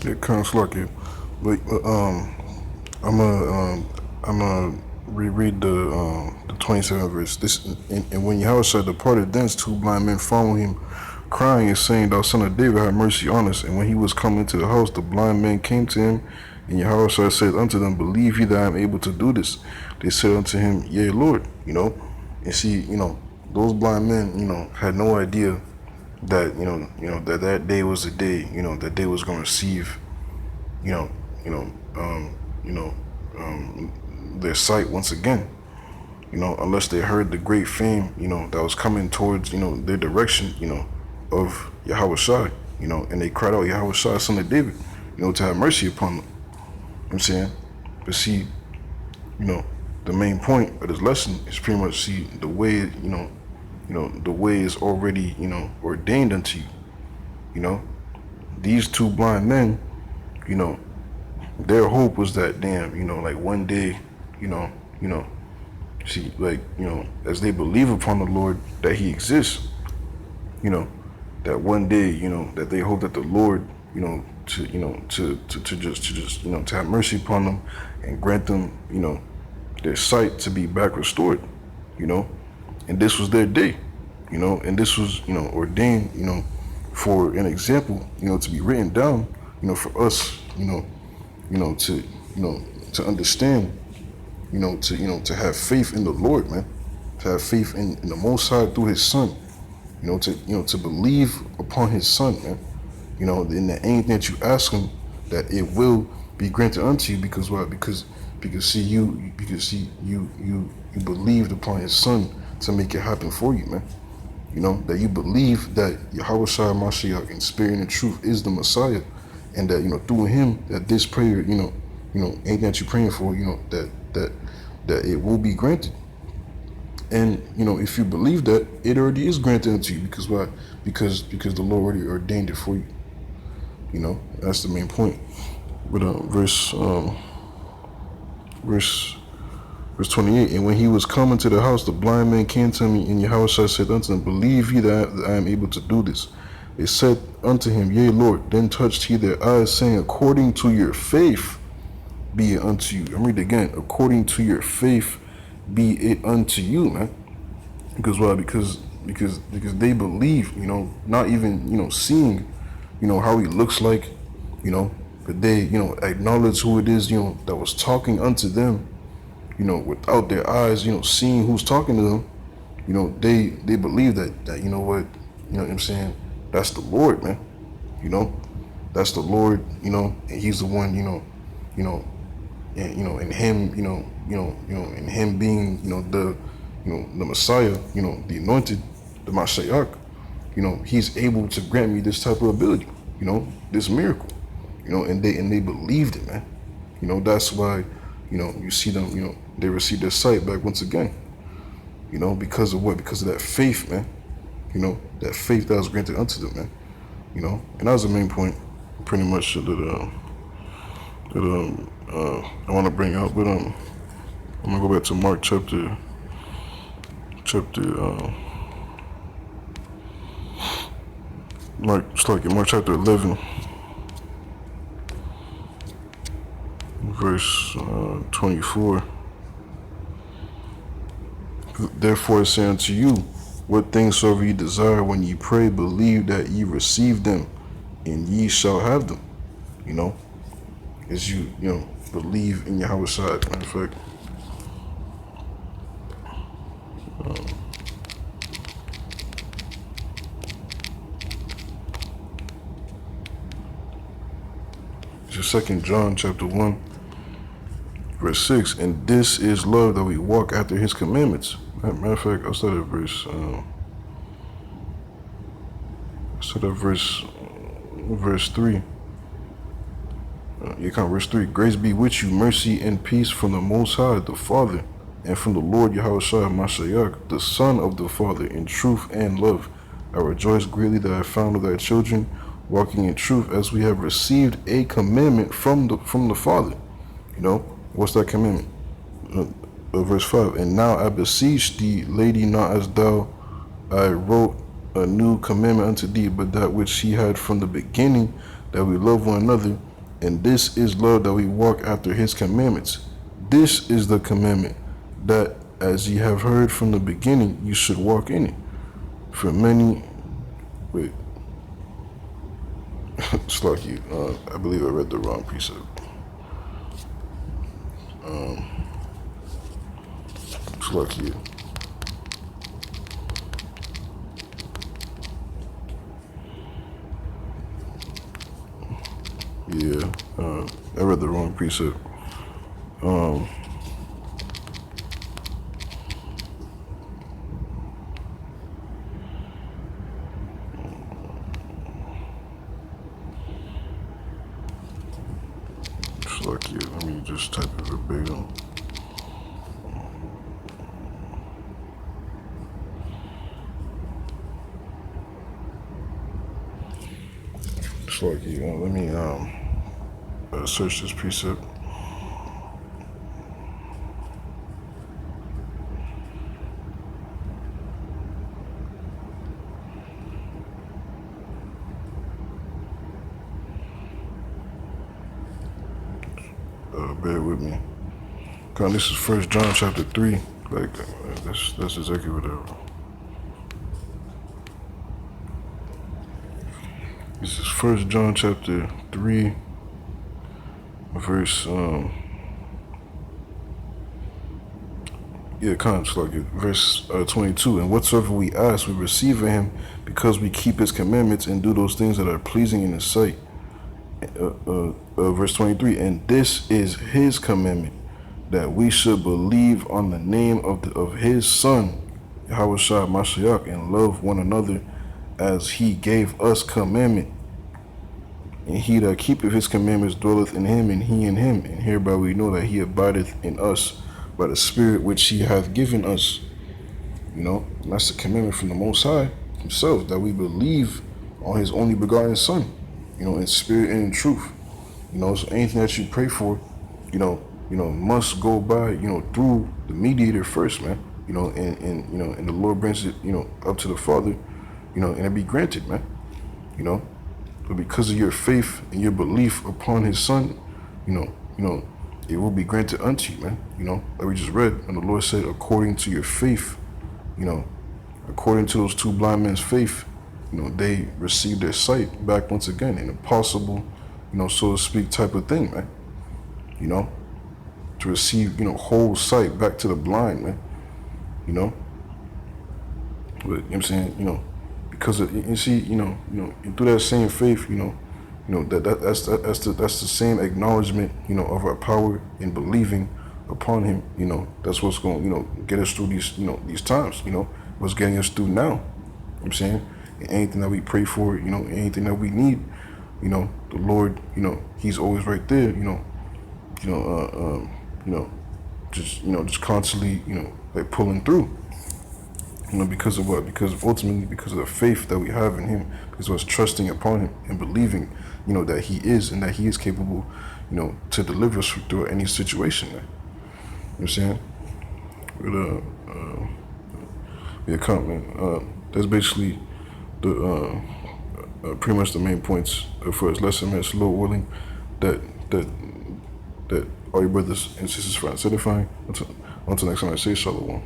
It kind of lucky, but I'm gonna I'm gonna reread the 27th verse. This and when Yahawashi departed thence, two blind men followed him, crying and saying, "Thou son of David, have mercy on us." And when he was come into the house, the blind men came to him, and Yahawashi said unto them, "Believe ye that I am able to do this?" They said unto him, "Yea, Lord." And see, those blind men, had no idea that that day was the day, that they was gonna receive, you know, you know, um, you know, their sight once again. Unless they heard the great fame, that was coming towards, their direction, of Yahawashi, and they cried out, Yahawashi, son of David, to have mercy upon them. You know what I'm saying? But see, you know, the main point of this lesson is pretty much see the way, the way is already, ordained unto you. These two blind men, you know, their hope was that damn, like one day, see, like, as they believe upon the Lord that He exists, that one day, that they hope that the Lord, to have mercy upon them and grant them, their sight to be back restored, and this was their day, and this was, ordained, for an example, to be written down, for us, to understand, to have faith in the Lord, man, to have faith in the Most High through His Son, to believe upon His Son, man, in that anything that you ask Him, that it will be granted unto you. Because why? Because you believed upon His Son to make it happen for you, man. That you believe that Yahawashi Mashiach in spirit and truth is the Messiah, and that through Him that this prayer, anything that you're praying for, that it will be granted. And if you believe that, it already is granted unto you. Because why? Because the Lord already ordained it for you. That's the main point. But verse 28. And when he was coming to the house, the blind man came to me, and Yahawashi said unto them, Believe ye that I am able to do this? They said unto him, Yea, Lord. Then touched he their eyes, saying, According to your faith be it unto you. I'm reading again. According to your faith be it unto you, man. Because why? Because they believe, not even, seeing, how he looks like, but they, acknowledge who it is, that was talking unto them, without their eyes, seeing who's talking to them. They believe that, what I'm saying? That's the Lord, man. That's the Lord, and He's the one, and Him, and Him being, the Messiah, the anointed, the Mashiach, He's able to grant me this type of ability, this miracle, and they believed it, man. That's why, you see them, they received their sight back once again, because of what? Because of that faith, man. That faith that was granted unto them, man. And that was the main point, pretty much, that I want to bring out. But I'm gonna go back to Mark chapter Mark chapter 11, verse 24. Therefore I say unto you, what things soever ye desire when ye pray, believe that ye receive them, and ye shall have them. As you believe in Yahawashi. Matter of fact, it's 2 John chapter 1, verse 6. And this is love, that we walk after His commandments. Matter of fact, I'll start at verse 3. Verse 3. Grace be with you, mercy and peace from the Most High, the Father, and from the Lord Yahawashi Mashiach, the Son of the Father, in truth and love. I rejoice greatly that I found of thy children walking in truth, as we have received a commandment from the Father. What's that commandment? Verse 5. And now I beseech thee, lady, not as thou I wrote a new commandment unto thee, but that which He had from the beginning, that we love one another. And this is love, that we walk after his commandments. This is the commandment, that as ye have heard from the beginning, you should walk in it. For many, wait, it's like you, I believe I read the wrong precept. It's like you. Yeah, I read the wrong precept. It's like you. Let me just type it verbatim. It's like you. Let me search this precept. Bear with me. Cause this is First John chapter 3. Like that's exactly what I. This is First John chapter 3, verse verse 22. And whatsoever we ask, we receive of him, because we keep his commandments and do those things that are pleasing in his sight. Verse 23. And this is his commandment, that we should believe on the name of his Son, Yahawashi Mashiach, and love one another as he gave us commandment. And he that keepeth his commandments dwelleth in him, and he in him. And hereby we know that he abideth in us by the Spirit which he hath given us. You know, and that's the commandment from the Most High himself, that we believe on his only begotten Son, you know, in spirit and in truth. You know, so anything that you pray for, you know, must go by, you know, through the mediator first, man. You know, and you know, and the Lord brings it, you know, up to the Father, you know, and it be granted, man. You know. But because of your faith and your belief upon his Son, you know, it will be granted unto you, man. You know, like we just read, and the Lord said, according to your faith, you know, according to those two blind men's faith, you know, they received their sight back once again. An impossible, you know, so to speak, type of thing, man. You know, to receive, you know, whole sight back to the blind, man. You know, but you know what I'm saying, you know, because of, you see, you know, through that same faith, you know, that's the same acknowledgement, you know, of our power in believing upon him. You know, that's what's going, you know, get us through these, you know, these times. You know, what's getting us through now. You know what I'm saying, and anything that we pray for, you know, anything that we need, you know, the Lord, you know, he's always right there. You know, just constantly, you know, like pulling through. You know, because of what? Because ultimately, because of the faith that we have in him, because of us trusting upon him and believing, you know, that he is and that he is capable, you know, to deliver us through any situation. You know what I'm saying? But, count, man. That's basically the pretty much the main points for his lesson, man. It's Lord willing that all your brothers and sisters find satisfying. Until next time, I say shalom.